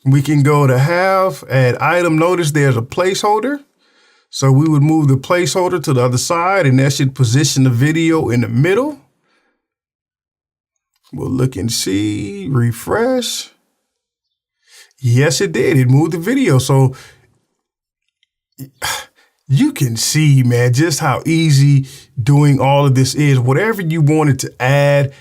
we can go to half, add item. Notice there's a placeholder. So we would move the placeholder to the other side, and that should position the video in the middle. We'll look and see, refresh. Yes, it did. It moved the video. So you can see, man, just how easy doing all of this is. Whatever you wanted to add.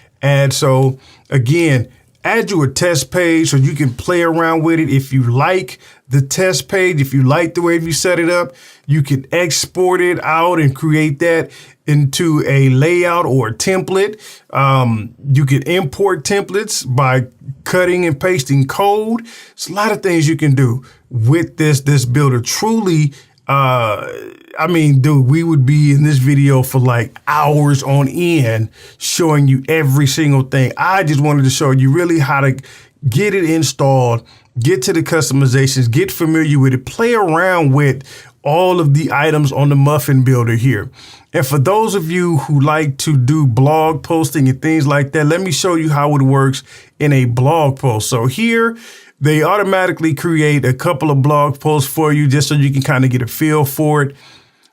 So again, add you a test page so you can play around with it. If you like the test page, if you like the way you set it up, you can export it out and create that into a layout or a template. You can import templates by cutting and pasting code. It's a lot of things you can do with this builder. Truly, I mean, dude, we would be in this video for like hours on end showing you every single thing. I just wanted to show you really how to get it installed, get to the customizations, get familiar with it, play around with all of the items on the Muffin Builder here. And for those of you who like to do blog posting and things like that, let me show you how it works in a blog post. So here, they automatically create a couple of blog posts for you just so you can kind of get a feel for it.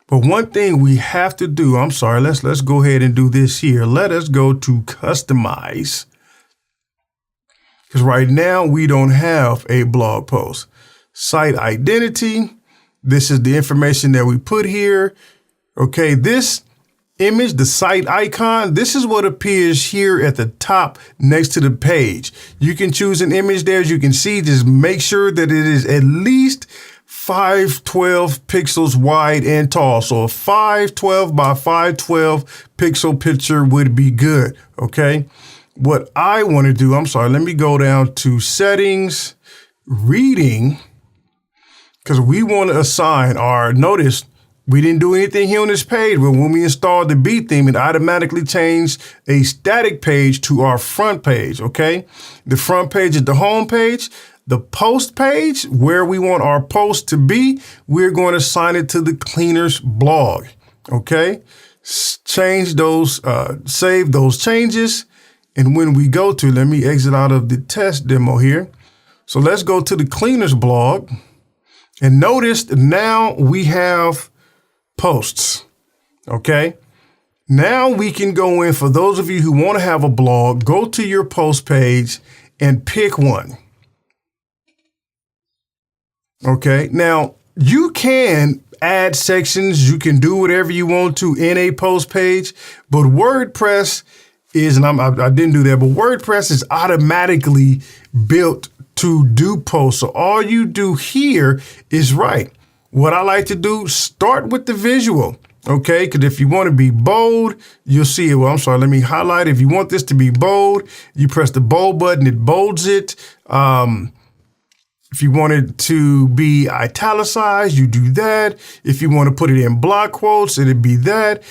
But one thing we have to do, I'm sorry, let's go ahead and do this here. Let us go to customize. Because right now we don't have a blog post. Site identity. This is the information that we put here. Okay, this image, the site icon, this is what appears here at the top next to the page. You can choose an image there. As you can see, just make sure that it is at least 512 pixels wide and tall. So a 512 by 512 pixel picture would be good. Okay. what I want to do, let me go down to settings, reading, because we want to assign our, notice we didn't do anything here on this page, but when we installed the Betheme, it automatically changed a static page to our front page, okay? The front page is the home page. The post page, where we want our post to be, we're going to assign it to the cleaner's blog, okay? Change those, save those changes. And when we go to, let me exit out of the test demo here. So let's go to the cleaner's blog. And notice now we have posts, okay? Now we can go in, for those of you who want to have a blog, go to your post page and pick one. Okay, now you can add sections, you can do whatever you want to in a post page, but WordPress is, and I didn't do that, but WordPress is automatically built to do posts. So all you do here is write. What I like to do, start with the visual, okay? Because if you want to be bold, you'll see it. Well, let me highlight. If you want this to be bold, you press the bold button, it bolds it. If you want it to be italicized, you do that. If you want to put it in block quotes, it'd be that.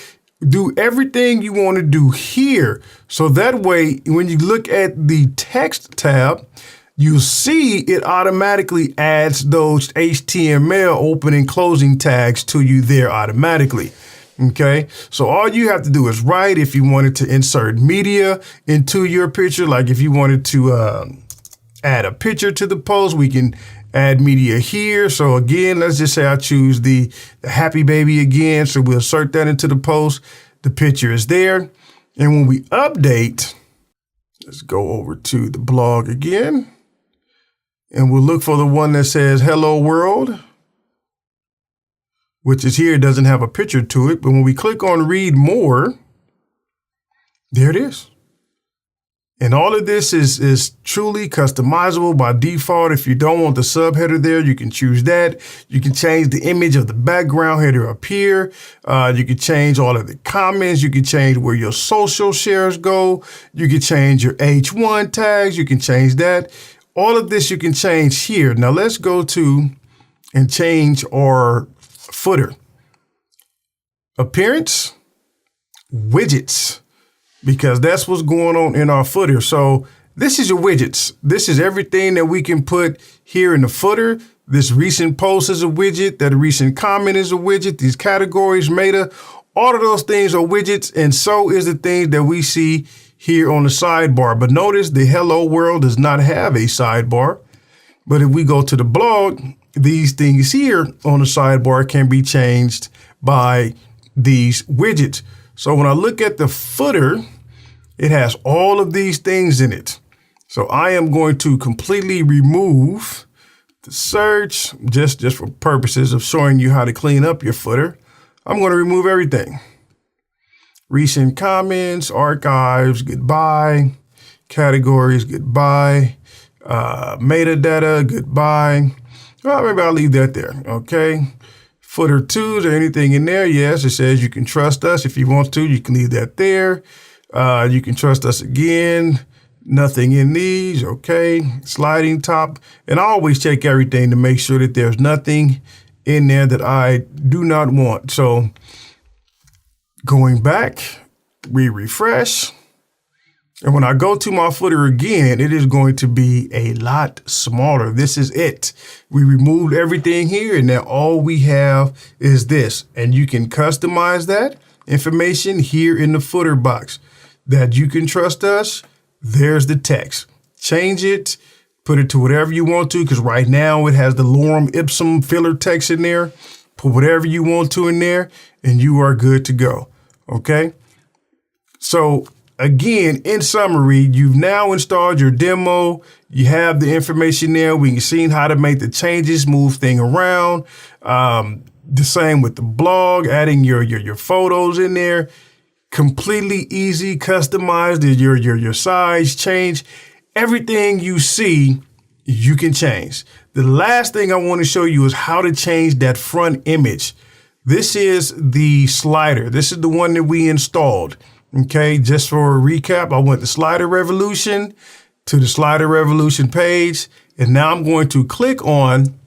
Do everything you want to do here. So that way, when you look at the text tab, you see it automatically adds those HTML open and closing tags to you there automatically. Okay, so all you have to do is write. If you wanted to insert media into your picture, like if you wanted to add a picture to the post, we can add media here. So again, let's just say I choose the happy baby again. So we'll insert that into the post. The picture is there. And when we update, let's go over to the blog again. And we'll look for the one that says hello world, which is here. It doesn't have a picture to it. But when we click on read more, there it is. And all of this is truly customizable by default. If you don't want the subheader there, you can choose that. You can change the image of the background header up here. You can change all of the comments. You can change where your social shares go. You can change your H1 tags. You can change that. All of this you can change here. Now let's go to and change our footer. Appearance, widgets, because that's what's going on in our footer. So this is your widgets. This is everything that we can put here in the footer. This recent post is a widget. That recent comment is a widget. These categories, meta, all of those things are widgets. And so is the things that we see here on the sidebar. But notice the hello world does not have a sidebar. But if we go to the blog, these things here on the sidebar can be changed by these widgets. So when I look at the footer, it has all of these things in it. So I am going to completely remove the search just for purposes of showing you how to clean up your footer. I'm going to remove everything. Recent comments, archives, goodbye. Categories, goodbye. Metadata, goodbye. Well, maybe I'll leave that there, okay? Footer 2, is there anything in there? Yes, it says you can trust us. If you want to, you can leave that there. You can trust us again. Nothing in these, okay? Sliding top. And I always check everything to make sure that there's nothing in there that I do not want. So going back, we refresh. And when I go to my footer again, it is going to be a lot smaller. This is it. We removed everything here, and now all we have is this. And you can customize that information here in the footer box. That you can trust us, there's the text. Change it, put it to whatever you want to, because right now it has the lorem ipsum filler text in there. Put whatever you want to in there, and you are good to go, okay? So again, in summary, you've now installed your demo. You have the information there. We can see how to make the changes, move things around. The same with the blog, adding your photos in there. Completely easy, customized, your size, change. Everything you see, you can change. The last thing I want to show you is how to change that front image. This is the slider. This is the one that we installed. Okay, just for a recap, I went to Slider Revolution to the Slider Revolution page, and now I'm going to click on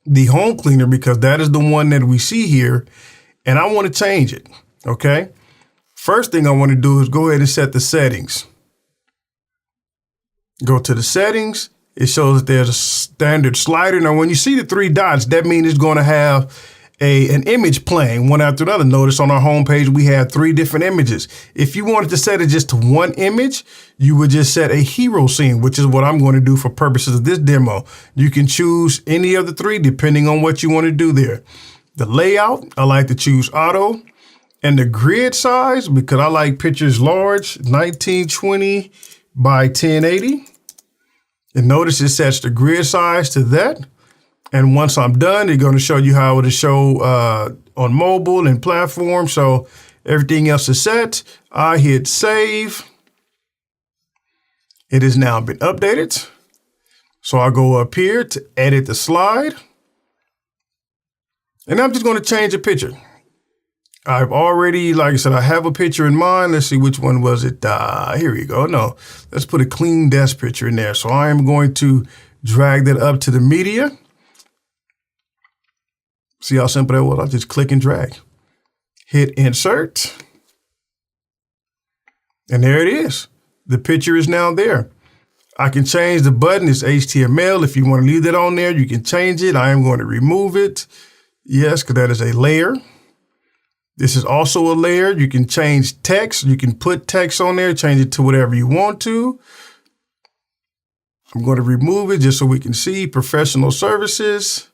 the home cleaner because that is the one that we see here, and I want to change it. Okay, first thing I want to do is go ahead and set the settings. Go to the settings. It shows that there's a standard slider. Now, when you see the 3 dots, that means it's going to have an image playing one after another. Notice on our homepage, we have 3 different images. If you wanted to set it just to one image, you would just set a hero scene, which is what I'm going to do for purposes of this demo. You can choose any of the 3 depending on what you want to do there. The layout, I like to choose auto. And the grid size, because I like pictures large, 1920 by 1080. And notice it sets the grid size to that. And once I'm done, they're going to show you how to show on mobile and platform. So everything else is set. I hit save. It has now been updated. So I'll go up here to edit the slide. And I'm just going to change the picture. I've already, like I said, I have a picture in mind. Let's see, which one was it? Here we go. No, let's put a clean desk picture in there. So I am going to drag that up to the media. See how simple that was? I'll just click and drag. Hit insert. And there it is. The picture is now there. I can change the button. It's HTML. If you want to leave that on there, you can change it. I am going to remove it. Yes, because that is a layer. This is also a layer. You can change text. You can put text on there, change it to whatever you want to. I'm going to remove it just so we can see professional services.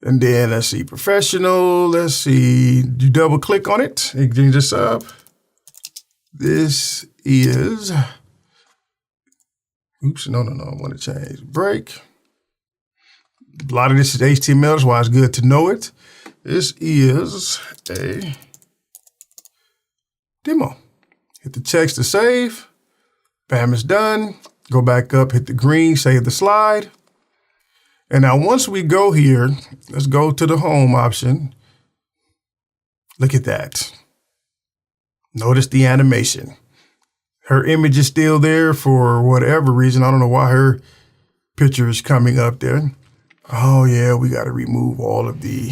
And then let's see, professional. Let's see, you double click on it. It brings this up. This is, oops, no, I want to change break. A lot of this is HTML, that's why it's good to know it. This is a demo. Hit the text to save. Bam, it's done. Go back up, hit the green, save the slide. And now once we go here, let's go to the home option. Look at that. Notice the animation. Her image is still there for whatever reason. I don't know why her picture is coming up there. Oh yeah, we got to remove all of the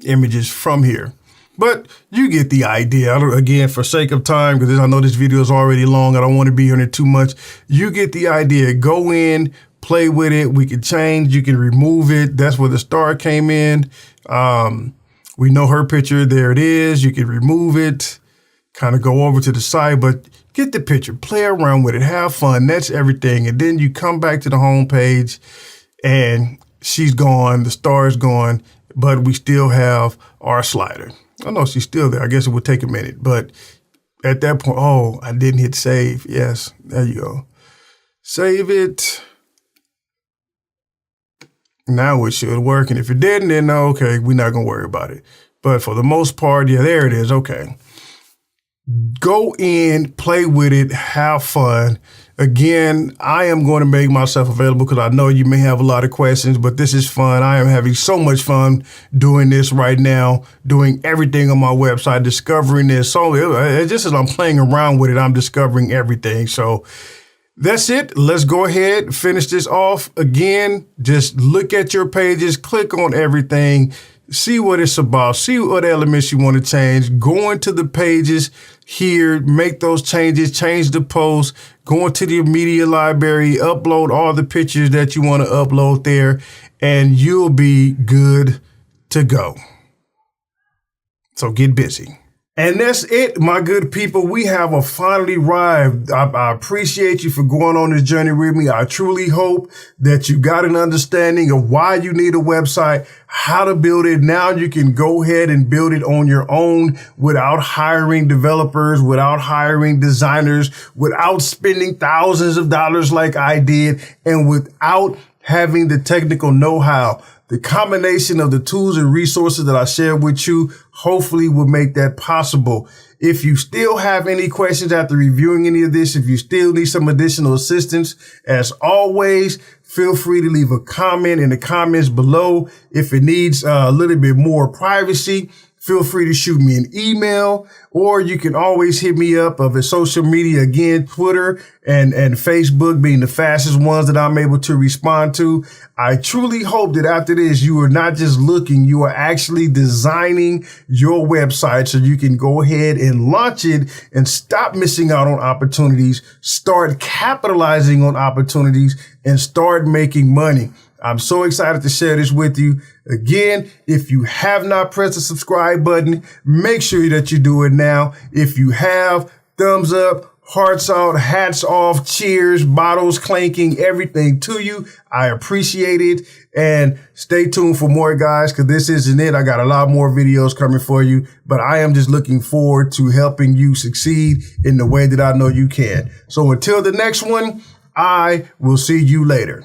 images from here. But you get the idea. Again, for sake of time, because I know this video is already long, I don't want to be on it too much. You get the idea. Go in, play with it. We can change. You can remove it. That's where the star came in. We know her picture. There it is. You can remove it. Kind of go over to the side, but get the picture. Play around with it. Have fun. That's everything. And then you come back to the home page, and she's gone. The star is gone, but we still have our slider. Oh, no, she's still there. I guess it would take a minute, but at that point, oh, I didn't hit save. Yes, there you go. Save it. Now it should work. And if it didn't, then okay, we're not going to worry about it. But for the most part, yeah, there it is. Okay. Go in, play with it, have fun. Again, I am going to make myself available because I know you may have a lot of questions, but this is fun. I am having so much fun doing this right now, doing everything on my website, discovering this. So just as I'm playing around with it, I'm discovering everything. So that's it. Let's go ahead, finish this off. Again, just look at your pages, click on everything, see what it's about, see what elements you want to change, go into the pages here, make those changes, change the post, go into the media library, upload all the pictures that you want to upload there, and you'll be good to go. So get busy. And that's it, my good people. We have finally arrived. I appreciate you for going on this journey with me. I truly hope that you got an understanding of why you need a website, how to build it. Now you can go ahead and build it on your own without hiring developers, without hiring designers, without spending thousands of dollars like I did, and without having the technical know-how. The combination of the tools and resources that I shared with you hopefully will make that possible. If you still have any questions after reviewing any of this, if you still need some additional assistance, as always, feel free to leave a comment in the comments below. If it needs a little bit more privacy, feel free to shoot me an email, or you can always hit me up of social media, again, Twitter and Facebook being the fastest ones that I'm able to respond to. I truly hope that after this, you are not just looking, you are actually designing your website so you can go ahead and launch it and stop missing out on opportunities, start capitalizing on opportunities, and start making money. I'm so excited to share this with you. Again, if you have not pressed the subscribe button, make sure that you do it now. If you have, thumbs up, hearts out, hats off, cheers, bottles clanking, everything to you. I appreciate it. And stay tuned for more, guys, because this isn't it. I got a lot more videos coming for you, but I am just looking forward to helping you succeed in the way that I know you can. So until the next one, I will see you later.